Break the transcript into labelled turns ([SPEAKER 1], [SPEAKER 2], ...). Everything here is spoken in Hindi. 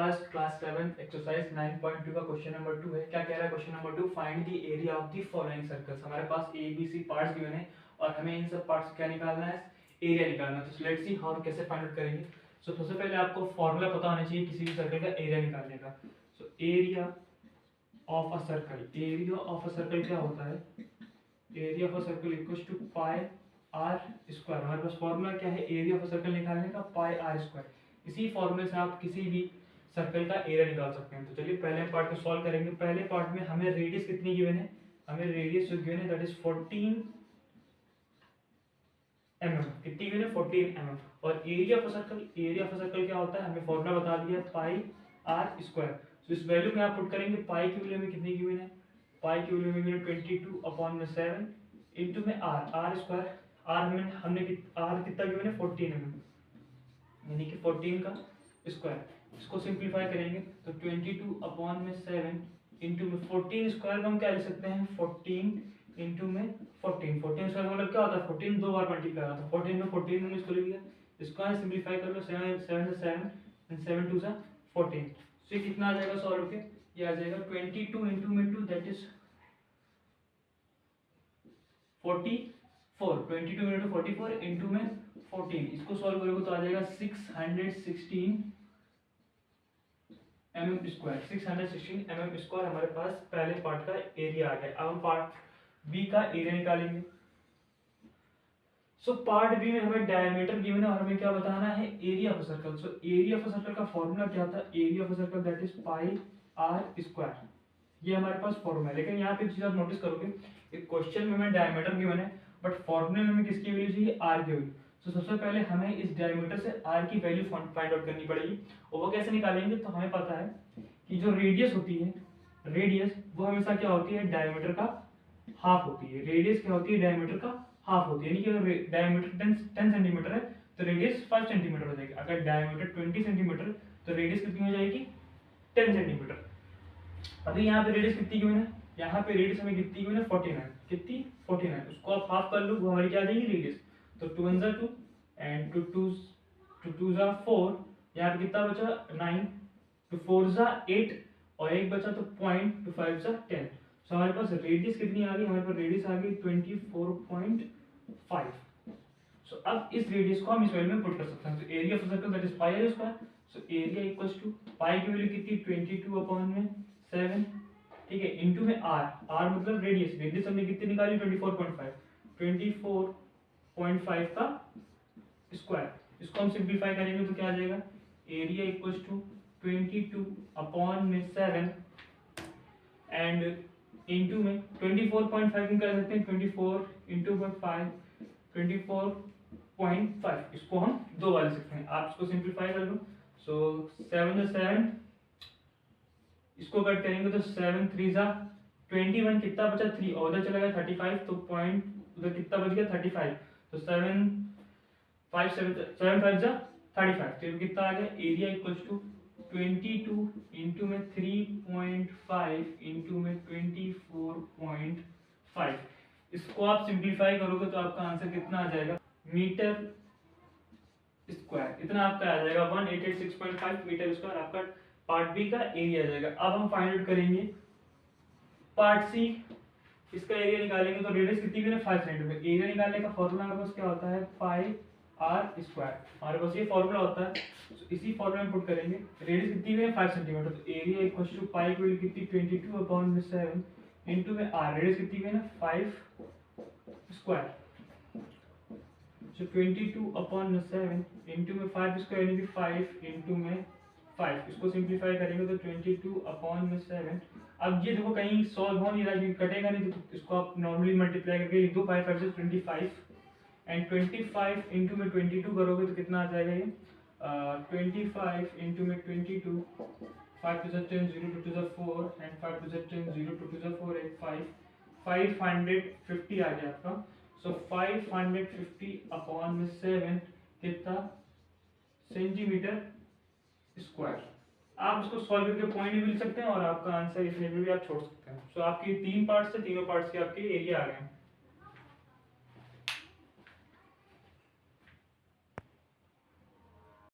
[SPEAKER 1] पास क्लास 7 एक्सरसाइज 9.2 का क्वेश्चन नंबर 2 है। क्या कह रहा है question number 2? Find the area of the following circles. हमारे पास A B C parts given है और हमें इन सब पार्ट्स क्या निकालना है? एरिया निकालना है। तो लेट्स सी हाउ कैसे फाइंड आउट करेंगे। सो सबसे पहले आपको फॉर्मूला पता होना चाहिए किसी भी सर्कल का एरिया निकालने का। So area of a circle, area of a circle क्या होता है? Area of a circle equals to pi r square. हमारे पास फॉर्मूला क्या है एरिया ऑफ अ सर्कल निकालने का? पाई आर स्क्वायर। इसी फॉर्मूले से आप किसी भी सर्कल का एरिया निकाल सकते हैं। तो चलिए पहले पार्ट को सॉल्व करेंगे। पहले पार्ट में हमें रेडियस कितनी गिवन है? हमें रेडियस जो गिवन है दैट इज 14 mm। कितनी गिवन है? 14 mm। और area of a circle, area of a circle क्या होता है? हमें फॉर्मूला बता दिया पाई आर स्क्वायर। तो इस वैल्यू में आप पुट करेंगे। पाई की वैल्यू में कितनी गिवन है? पाई की वैल्यू में गिवन 22/7 इंटू में आर स्क्वायर। आर में हमने आर कितना गिवन है? 14 mm, यानी कि 14 का स्क्वायर। इसको सिंप्लीफाई करेंगे तो 22/7 इंटू में 14 स्क्वायर को हम क्या लिख सकते हैं? 14 इंटू में 14। 14 स्क्वायर मतलब क्या होता है? 14 दो बार मल्टीप्लाई होता है। 14 में 14 हमने इसको लिख दिया। इसको सिंप्लीफाई कर लो, 7 7 7 एंड 7 2 14। सो ये कितना आ जाएगा सॉल्व होके? ये आ जाएगा 22 इंटू में 2 दैट इज 44। 22 इंटू 44 इंटू में 14। इसको सॉल्व करोगे तो आ जाएगा 616 mm स्क्वायर। 616 mm स्क्वायर हमारे पास पहले पार्ट का एरिया आ गया। अब हम पार्ट बी का एरिया निकालेंगे। सो पार्ट बी में हमें डायमीटर गिवन है और हमें क्या बताना है? Area of circle. So area of circle का फॉर्मूला क्या था? Area of circle that is pi r square. ये हमारे पास फॉर्मूला है। लेकिन यहाँ पे एक चीज आप नोटिस करोगे, एक क्वेश्चन में हमें डायमीटर गिवन है बट फॉर्मूले में हमें किसकी वैल्यू चाहिए? आर की वैल्यू। तो सबसे पहले हमें इस डायमीटर से आर की वैल्यू फाइंड आउट करनी पड़ेगी। और वो कैसे निकालेंगे? तो हमें पता है कि जो रेडियस होती है, रेडियस वो हमेशा क्या होती है? डायमीटर का हाफ होती है। रेडियस क्या होती है? डायमीटर का हाफ होती है। यानी कि अगर डायमीटर 10 सेंटीमीटर है तो रेडियस 5 सेंटीमीटर हो जाएगी। अगर डायमीटर 20 सेंटीमीटर तो रेडियस कितनी हो जाएगी? 10 सेंटीमीटर। अभी यहाँ पे रेडियस कितनी गिवन है? यहाँ पे रेडियस हमें कितनी गिवन है? 49। कितनी? 49। उसको आप हाफ कर लो, वो हमारी क्या आ जाएगी? रेडियस। तो 2 1 2 एंड 2 2 4। यहाँ पे कितना बचा? 9। 2 4 8 और एक बचा तो पॉइंट। 2 5 10। सो हमारे पास रेडियस कितनी आ गई? हमारे पास रेडियस आ गई 24.5। सो अब इस रेडियस को हम इस वैल्यू में पुट कर सकते हैं। तो area of circle that is pi r square. So area equals to pi की वैल्यू कितनी? 22/7, ठीक है, इंटू में आर। आर मतलब रेडियस। रेडियस हमने कितनी निकाली? 24.5। 24.5 का स्क्वायर। इसको हम सिंप्लीफाई करेंगे तो क्या आ जाएगा? Area equals to 22/7 and into में 24.5 कर सकते हैं। 24 इंटू 5 24.5। इसको हम दो बार लिख सकते हैं। आप इसको सिंप्लीफाई कर लो। सो 7 7, इसको कट करेंगे तो 7 3 21। कितना बचा? 3 और उधर चला गया 35। तो पॉइंट उधर कितना बच गया? 35। तो 7 5 7 5 35। तो कितना आ गया? एरिया इक्वल्स टू 22 इंटू में 3.5 इंटू में 24.5। इसको आप सिंप्लीफाई करोगे तो आपका आंसर कितना आ जाएगा? Metre square. इतना आपका आ जाएगा 1886.5 मीटर स्क्वायर। आपका पार्ट बी का एरिया आ जाएगा। अब हम फाइंड आउट करेंगे पार्ट सी। इसका एरिया निकालेंगे तो रेडियस कितनी है? 5 सेंटीमीटर। एरिया निकालने का फॉर्मूला हमारे पास क्या होता है? पाई आर स्क्वायर। हमारे पास ये फॉर्मूला होता है। तो इसी फॉर्मूला में पुट करेंगे। रेडियस कितनी है? 5 सेंटीमीटर। तो एरिया इक्वल्स टू पाई की वैल्यू कितनी? 22/7 इंटू में आर। रेडियस कितनी है ना? 5 स्क्वायर। सो 22/7 इंटू में 5 स्क्वायर यानी कि 5 इंटू में 5। इसको सिंप्लीफाई करेंगे तो 22/7। अब ये देखो कहीं सॉल्व हो नहीं रहा है, कटेगा नहीं, तो इसको आप नॉर्मली मल्टीप्लाई करके लिख दो। 5 5 से 25 एंड 25 इंटू में 22 करोगे तो कितना आ जाएगा? ये 25 इंटू में 22। 5 2 10 0 2 2 4 एंड 5 2 10 0 2 2 4 8 5 550 आ गया आपका। सो 550/7 कितना? Centimetre square. आप इसको सॉल्व करके पॉइंट भी लिख सकते हैं और आपका आंसर इसमें भी आप छोड़ सकते हैं। सो आपकी 3 पार्ट्स से, तीनों पार्ट्स के आपके एरिया आ गए हैं।